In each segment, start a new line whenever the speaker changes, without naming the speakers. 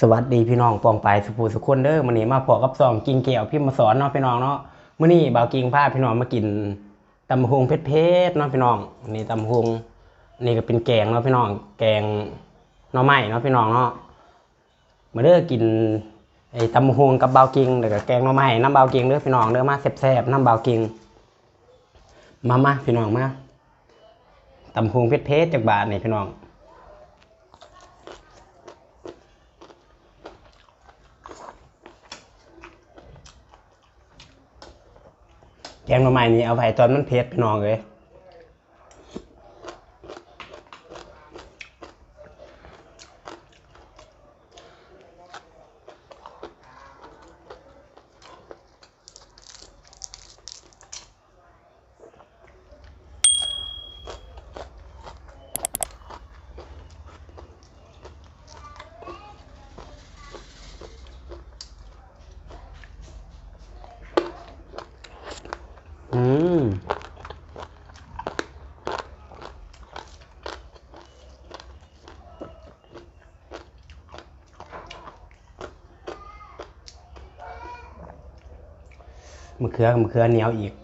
สวัสดีพี่น้องปองปายสุภูสุคนเด้อมื้อนี้มาพอกับซองกิ่งแก้วพิมพ์มาสอนเนาะพี่น้องเนาะมื้อนี้บ่าวกิ่งพาพี่น้องมากินตำบักหุ่งเผ็ดๆเนาะพี่น้องนี่ตำบักหุ่งนี่ก็เป็นแกงเนาะพี่น้องแกงหน่อไม้เนาะพี่น้องเนาะมาเด้อกินไอ้ตำบักหุ่งกับบ่าวกิ่งแล้วก็แกงหน่อไม้น้ำบ่าวกิ่งเด้อพี่น้องเด้อมาแซ่บๆน้ำบ่าวกิ่งมาพี่น้องมาตำบักหุ่งเผ็ดๆจากบ้านนี่พี่น้องแกงหน่อไม้นี่เอาไว้ตอนมันเผ็ดพี่น้องเลยอืมมะเขือเหนียวอีก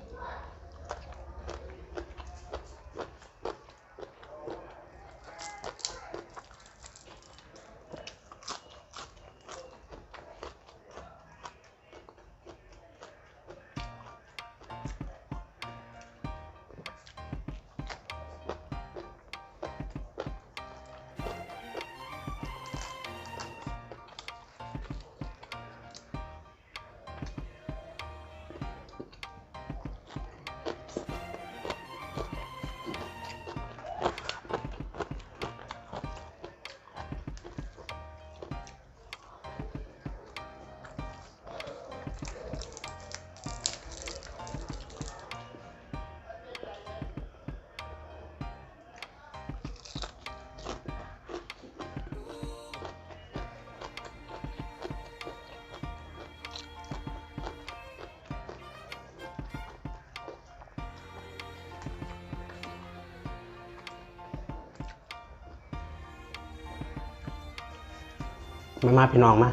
มาพี่น้องมา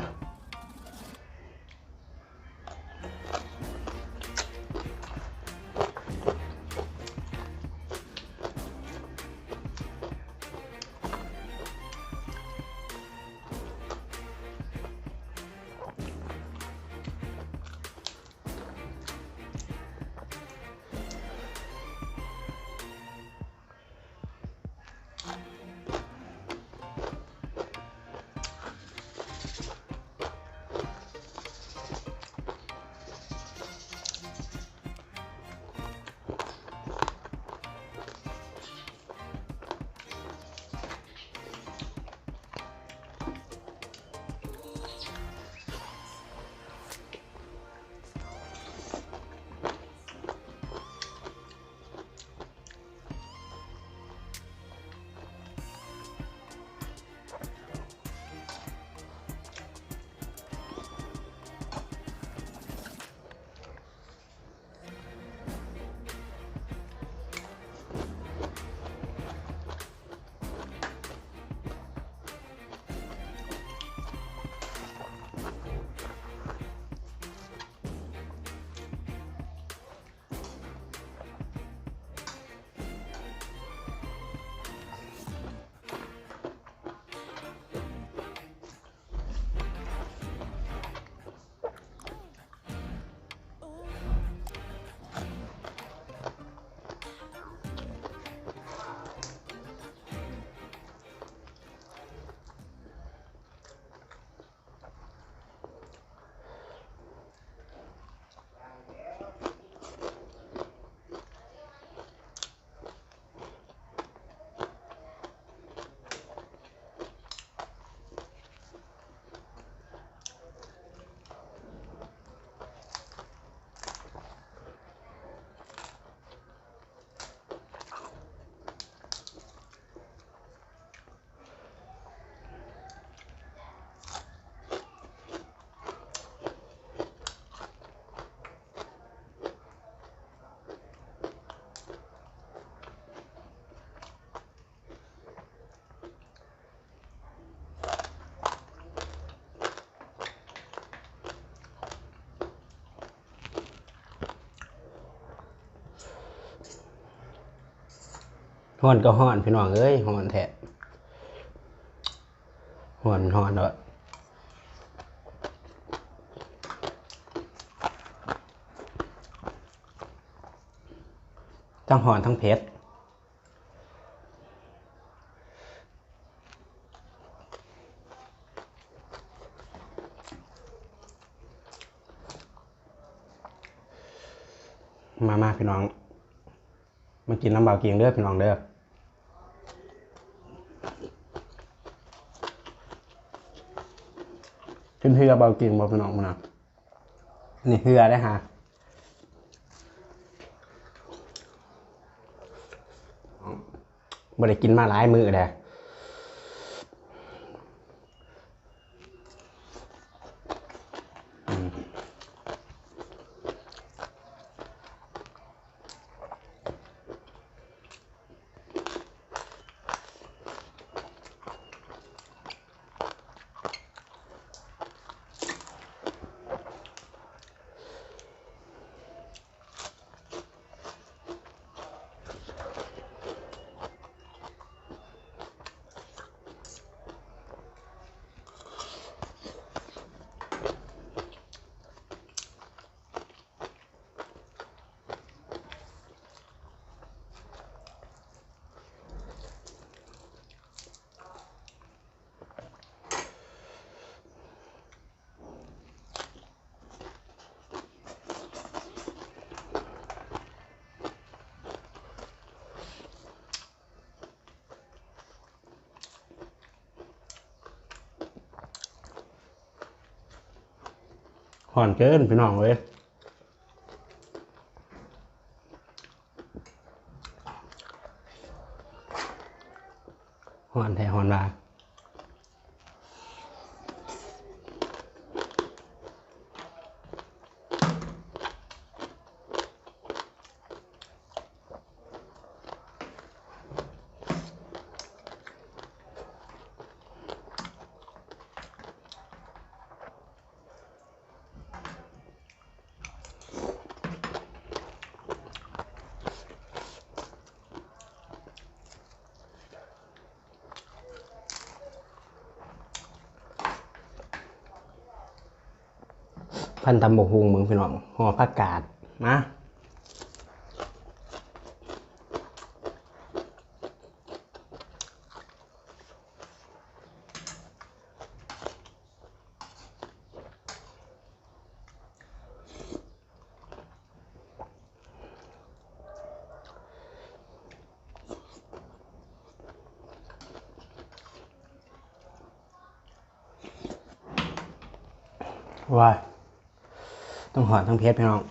ฮ้อนก็ฮ้อนพี่น้องเอ้ยฮ้อนแท้ฮ้อนเด้อทั้งฮ้อนทั้งเผ็ดมาพี่น้องมากินน้ำเบาเกียงเด้อพี่น้องเด้อขึ้นเฮือเบาเกียงบ่พี่น้องมานะนี่เฮือได้ฮะบ่ได้กินมาหลายมื้อแล้วฮ้อนเกินพี่น้องเว้ยฮ้อนแท้ฮ้อนว่าพันตำบกฮุงมึงพี่น้องห่อผักกาดมาว่าต้องหอนทั้งเพชรพี่น้อง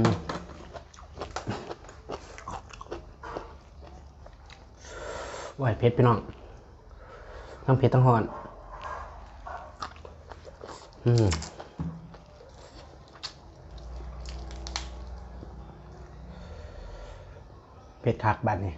มโอ้ยเผ็ดพี่น้องทั้งเผ็ดทั้งหอนเผ็ดคักบัดนี่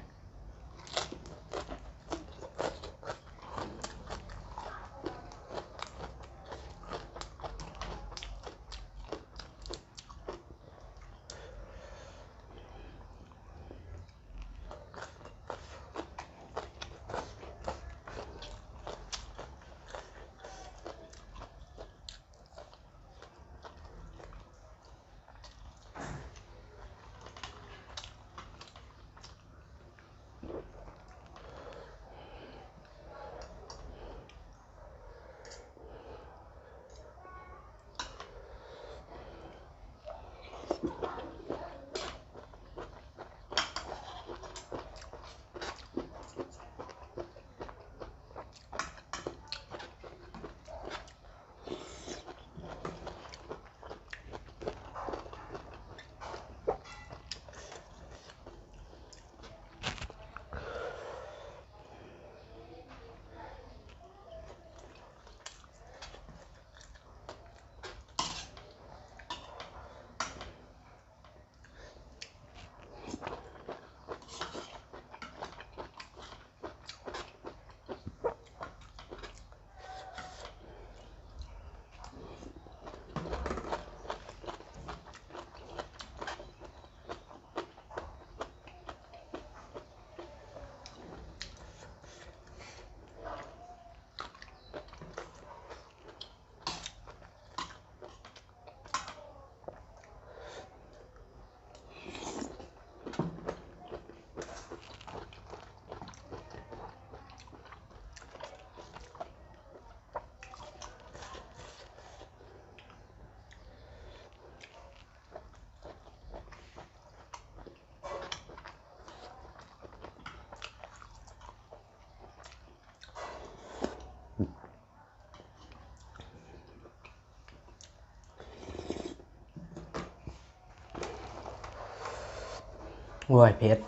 โอ้ยเผ็ด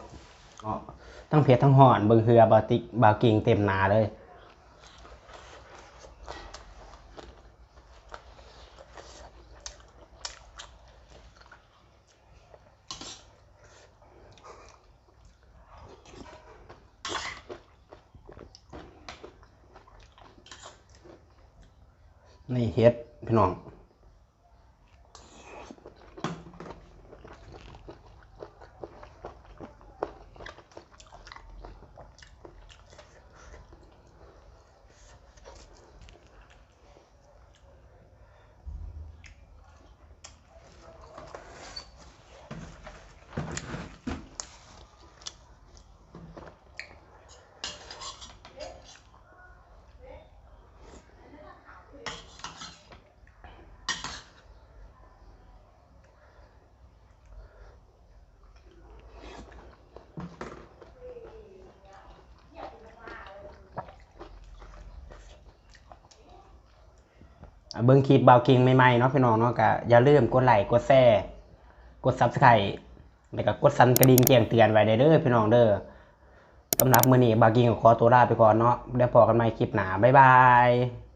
อ๋อทั้งเผ็ดทั้งหอนเบิ่งเหือบาติกบากิงเต็มหนาเลยนี่เฮ็ดพี่น้องเบิ่งคลิปบาวกิงใหม่ๆเนาะพี่น้องเนาะก็อย่าลืมกดไลค์กดแชร์กด Subscribe แล้วก็กดสั่นกระดิ่งแจ้งเตือนไว้เด้อพี่น้องเด้อสำหรับมื้อนี้บาวกิงก็ขอตัวลาไปก่อนเนาะเดี๋ยวพบกันใหม่คลิปหน้าบ๊ายบาย